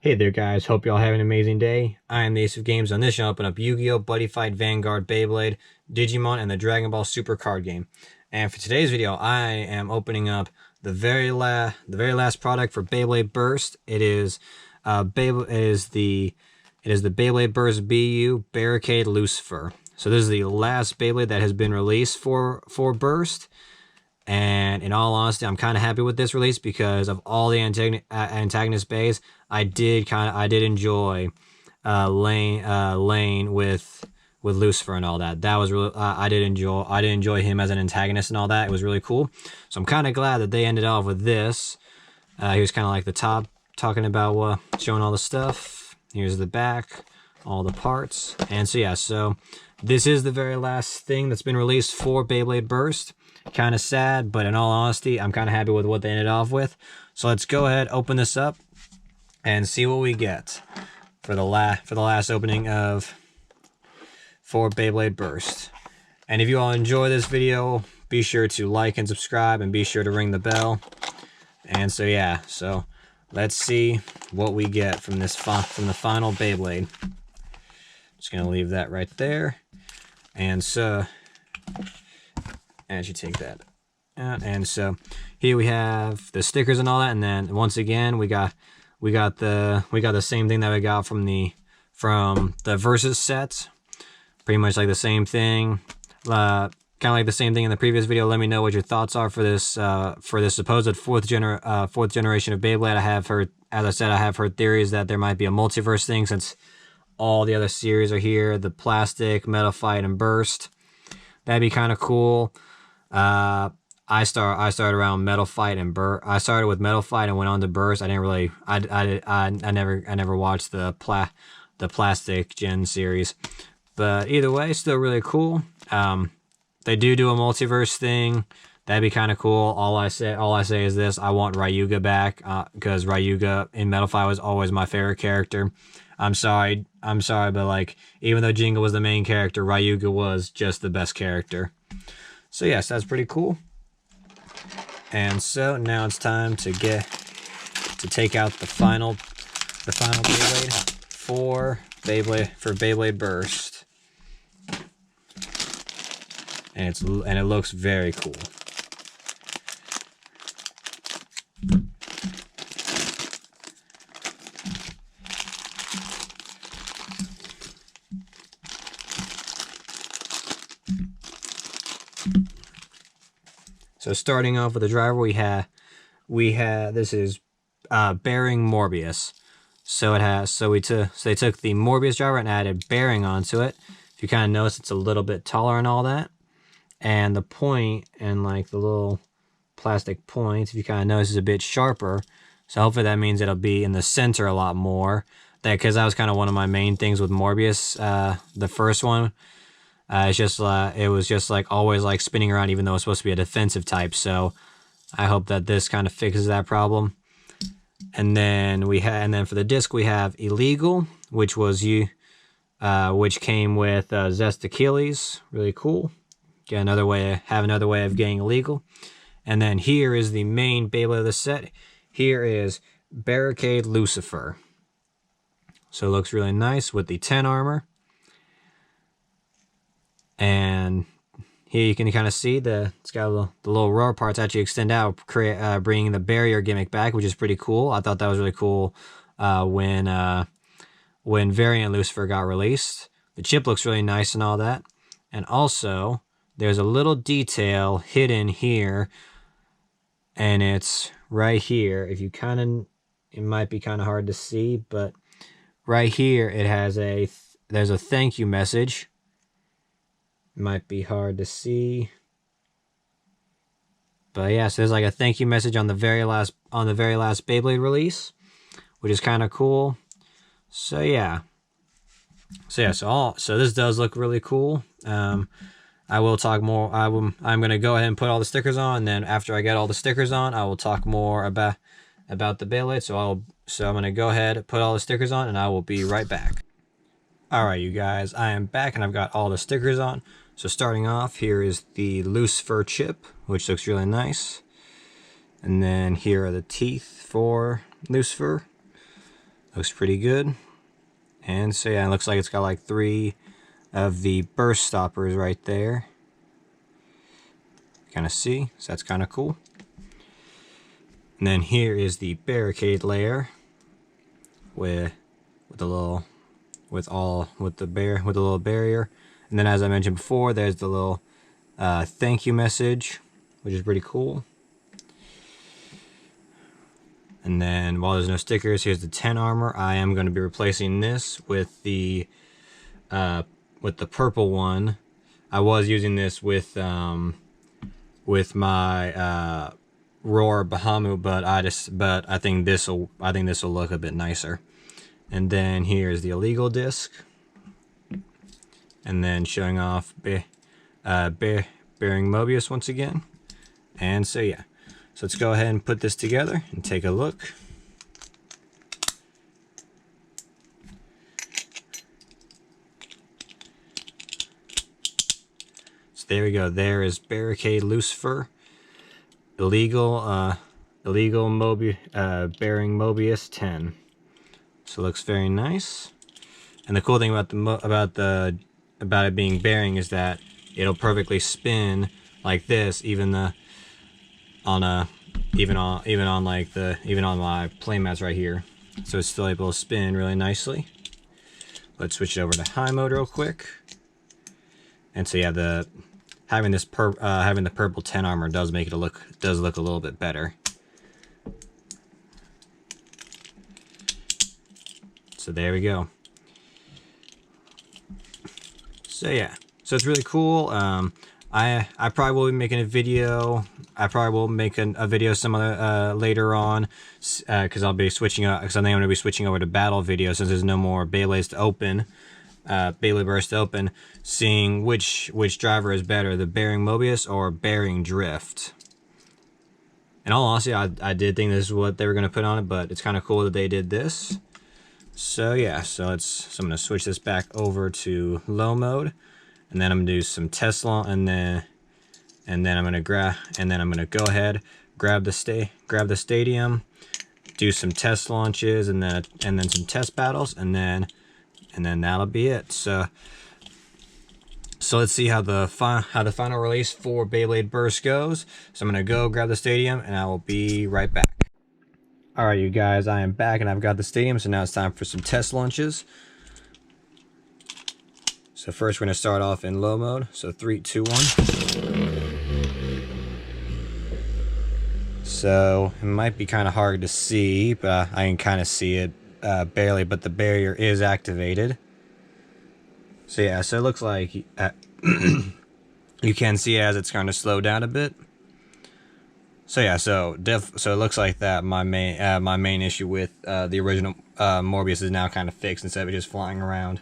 Hey there guys, hope y'all have an amazing day. I am the Ace of Games. On this show, I'll open up Yu-Gi-Oh!, Buddy Fight, Vanguard, Beyblade, Digimon, and the Dragon Ball Super card game. And for today's video, I am opening up the very last product for Beyblade Burst. It is the Beyblade Burst BU Barricade Lucifer. So this is the last Beyblade that has been released for Burst. And in all honesty, I'm kind of happy with this release because of all the antagonist bays. I did enjoy Lane with Lucifer and all that. That was really I did enjoy him as an antagonist and all that. It was really cool. So I'm kind of glad that they ended off with this. He was kind of like the top, talking about showing all the stuff. Here's the back, all the parts, and so yeah. So this is the very last thing that's been released for Beyblade Burst. Kind of sad, but in all honesty, I'm kind of happy with what they ended off with. So let's go ahead, open this up, and see what we get for the last opening for Beyblade Burst. And if you all enjoy this video, be sure to like and subscribe, and be sure to ring the bell. And so yeah, so let's see what we get from this from the final Beyblade. Just gonna leave that right there, and so. As you take that out, and so here we have the stickers and all that, and then once again we got the same thing that we got from the Versus set, pretty much like the same thing, kind of like the same thing in the previous video. Let me know what your thoughts are for this supposed fourth generation of Beyblade. I have heard, as I said, I have heard theories that there might be a multiverse thing since all the other series are here: the Plastic, Metal Fight, and Burst. That'd be kind of cool. I started around Metal Fight and Burst. I started with Metal Fight and went on to Burst. I didn't really, I never watched the Plastic Gen series, but either way, still really cool. They do a multiverse thing. That'd be kind of cool. All I say is this: I want Ryuga back, because Ryuga in Metal Fight was always my favorite character. I'm sorry, but like, even though Jinga was the main character, Ryuga was just the best character. So yes, that's pretty cool. And so now it's time to take out the final Beyblade for Beyblade Burst. And it looks very cool. So starting off with the driver, we have this is bearing Morbius. So they took the Morbius driver and added bearing onto it. If you kind of notice, it's a little bit taller and all that, and the point and like the little plastic points, if you kind of notice, is a bit sharper. So hopefully that means it'll be in the center a lot more. Because that was kind of one of my main things with Morbius, the first one. It was just like always like spinning around, even though it's supposed to be a defensive type. So I hope that this kind of fixes that problem. And then for the disc we have Illegal, which came with Zest Achilles. Really cool. Have another way of getting Illegal. And then here is the main Beyblade of the set. Here is Barricade Lucifer. So it looks really nice with the 10 armor. And here you can kind of see it's got the little roar parts actually extend out, bringing the barrier gimmick back, which is pretty cool. I thought that was really cool when Variant Lucifer got released. The chip looks really nice and all that. And also, there's a little detail hidden here, and it's right here. If you it might be kind of hard to see, but right here it has there's a thank you message. Might be hard to see, but yeah, so there's like a thank you message on the very last Beyblade release, which is kind of cool. So yeah, so this does look really cool. I will talk more. I'm gonna go ahead and put all the stickers on, and then after I get all the stickers on, I will talk more about the Beyblade. So I'm gonna go ahead, put all the stickers on, and I will be right back. Alright you guys, I am back and I've got all the stickers on. So starting off, here is the Lucifer chip, which looks really nice. And then here are the teeth for Lucifer. Looks pretty good. And so yeah, it looks like it's got like 3 of the burst stoppers right there. Kind of see, so that's kind of cool. And then here is the barricade layer with the little with the little barrier. And then as I mentioned before, there's the little thank you message, which is pretty cool. And then while there's no stickers, here's the 10 armor. I am going to be replacing this with the purple one. I was using this with my Roar Bahamut, but I think this will look a bit nicer. And then here's the illegal disc, and then showing off Bearing Mobius once again. And so yeah, so let's go ahead and put this together and take a look. So there we go. There is Barricade Lucifer, illegal Bearing Mobius 10. So it looks very nice. And the cool thing about it being bearing is that it'll perfectly spin like this, even on my playmats right here. So it's still able to spin really nicely. Let's switch it over to high mode real quick. And so yeah, having the purple 10 armor does make it look a little bit better. So there we go. So yeah, so it's really cool. I probably will be making a video. I probably will make a video some other later on, because I'll be switching up. Because I think I'm going to be switching over to battle videos since there's no more Beyblades to open, Beyblade Burst to open. Seeing which driver is better, the Bearing Mobius or Bearing Drift. In all honesty, I did think this is what they were going to put on it, but it's kind of cool that they did this. So yeah, so I'm going to switch this back over to low mode, and then I'm going to do some test launch, and then I'm going to go ahead, grab the stadium, do some test launches, and then some test battles, and then that'll be it. So let's see how the final release for Beyblade Burst goes. So I'm going to go grab the stadium, and I will be right back. Alright you guys, I am back and I've got the stadium, so now it's time for some test launches. So first we're going to start off in low mode, so 3, 2, 1. So it might be kind of hard to see, but I can kind of see it barely, but the barrier is activated. So yeah, so it looks like you can see as it's kind of slowed down a bit. So yeah, so it looks like that my main issue with the original Morbius is now kind of fixed instead of it just flying around.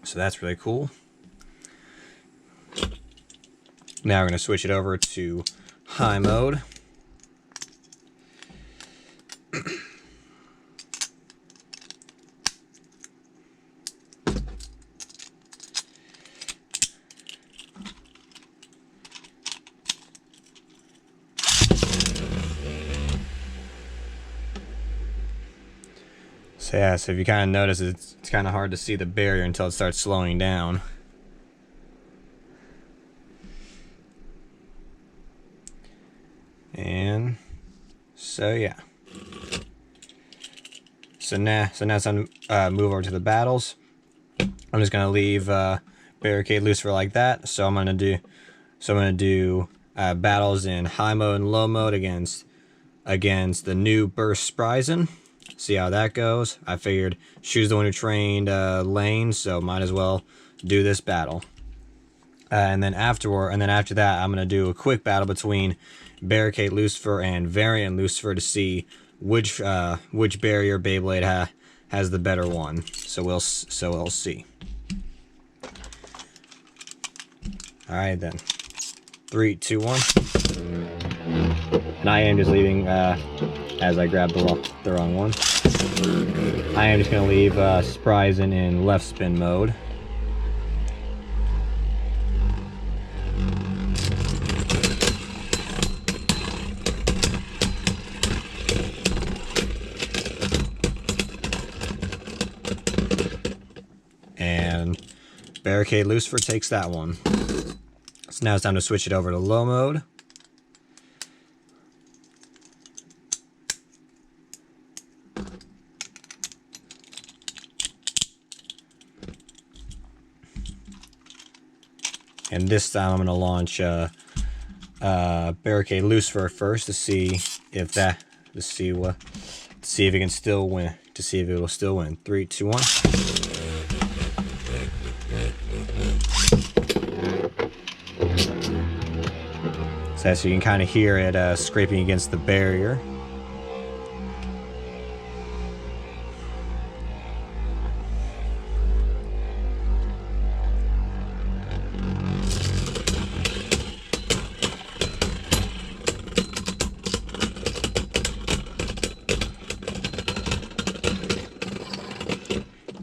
So that's really cool. Now we're going to switch it over to high mode. So yeah, so if you kind of notice, it's kind of hard to see the barrier until it starts slowing down. And so yeah. So now it's time to move over to the battles. I'm just gonna leave Barricade Lucifer like that. So I'm gonna do battles in high mode and low mode against the new Burst Spryzen. See how that goes. I figured she's the one who trained Lane, so might as well do this battle. And then after that, I'm gonna do a quick battle between Barricade Lucifer and Variant Lucifer to see which barrier Beyblade has the better one. So we'll see. All right then. 3, 2, 1. And I am just leaving as I grabbed the wrong one. I am just going to leave Spryzen in left spin mode. Barricade Lucifer takes that one. So now it's time to switch it over to low mode. And this time I'm going to launch Barricade Lucifer first to see if it can still win. To see if it will still win. 3, 2, 1. So you can kind of hear it scraping against the barrier.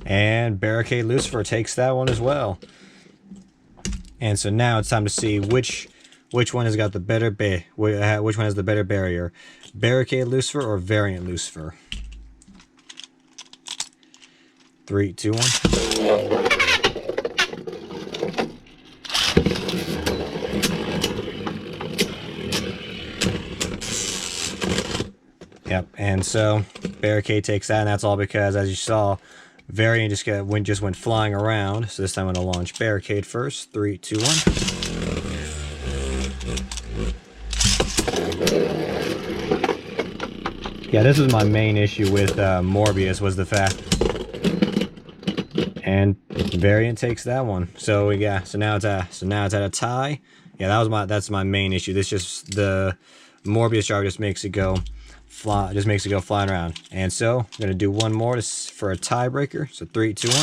And Barricade Lucifer takes that one as well. And so now it's time to see which one has got the better which one has the better barrier, Barricade Lucifer or Variant Lucifer. 3, 2, 1. Yep, and so Barricade takes that, and that's all because, as you saw, Variant just went flying around. So this time I'm going to launch Barricade first. 3, 2, 1. Yeah, this was my main issue with Morbius, was the fact. And Variant takes that one. So yeah, so now it's at a tie. Yeah, that's my main issue. The Morbius jar just makes it go flying around. And so I'm gonna do one more for a tiebreaker. So 3, 2, 1.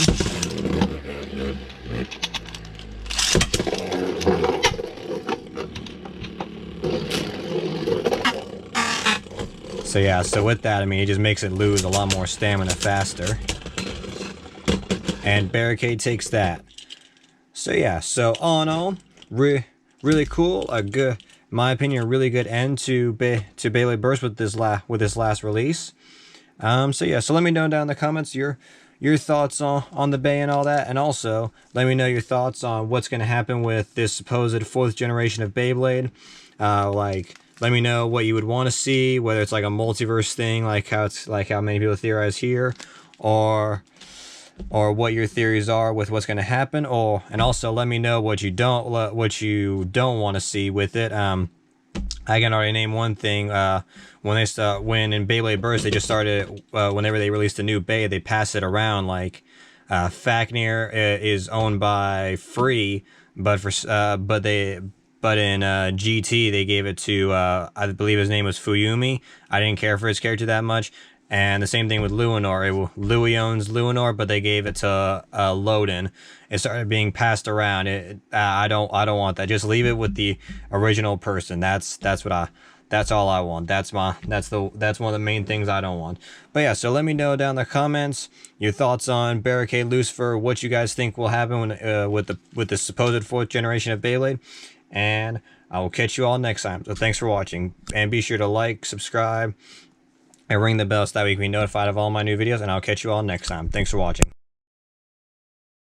So yeah, so with that, I mean, it just makes it lose a lot more stamina faster. And Barricade takes that. So yeah, so all in all, really cool. A good, in my opinion, a really good end to Beyblade Burst with this last release. So yeah, so let me know down in the comments your thoughts on the Bay and all that, and also let me know your thoughts on what's going to happen with this supposed 4th generation of Beyblade. Let me know what you would want to see, whether it's like a multiverse thing, like how many people theorize here, or what your theories are with what's going to happen, and also let me know what you don't want to see with it. I can already name one thing. When in Beyblade Burst, they just started, whenever they released a new Bay, they pass it around. Like Fafnir is owned by Free, but in GT they gave it to I believe his name was Fuyumi. I didn't care for his character that much. And the same thing with Luinor. Louis owns Luinor, but they gave it to Loden. It started being passed around. I don't want that. Just leave it with the original person. That's all I want. That's one of the main things I don't want. But yeah, so let me know down in the comments your thoughts on Barricade Lucifer, what you guys think will happen with the supposed 4th generation of Beyblade, and I will catch you all next time. So thanks for watching, and be sure to like, subscribe, and ring the bell so that way you can be notified of all my new videos, and I'll catch you all next time. Thanks for watching.